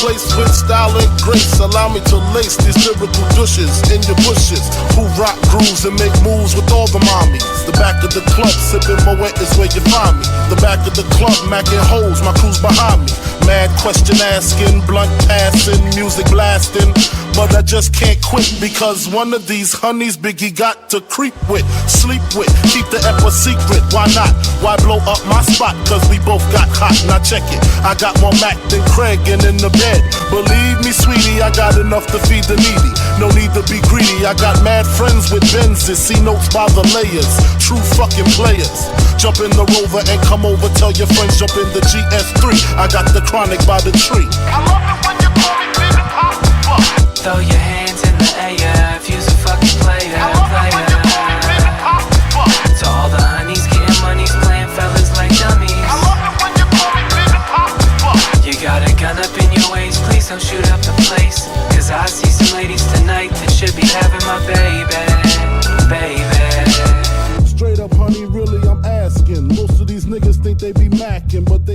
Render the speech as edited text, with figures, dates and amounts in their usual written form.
place with style and grace. Allow me to lace these lyrical douches in your bushes, who rock grooves and make moves with all the mommies. The back of the club, sipping Moet is where you find me. The back of the club, macking holes, my crew's behind me. Mad question asking, blunt passing, music blasting. But I just can't quit because one of these honeys Biggie got to creep with, sleep with, keep the ep a secret. Why not? Why blow up my spot? Cause we both got hot. Now check it, I got more Mac than Craig and in the bed. Believe me, sweetie, I got enough to feed the needy. No need to be greedy, I got mad friends with Benzes. See notes by the layers, true fucking players. Jump in the Rover and come over, tell your friends jump in the GS3. I got the chronic by the tree. I love it when you call me Big Papa. Throw your hands in the air if you's a fucking player. To all the honeys getting monies, playing fellas like dummies. You got a gun up in your waist, please don't shoot up the place. Cause I see some ladies tonight that should be having my baby. Straight up, honey, really, I'm asking. Most of these niggas think they be macking, but they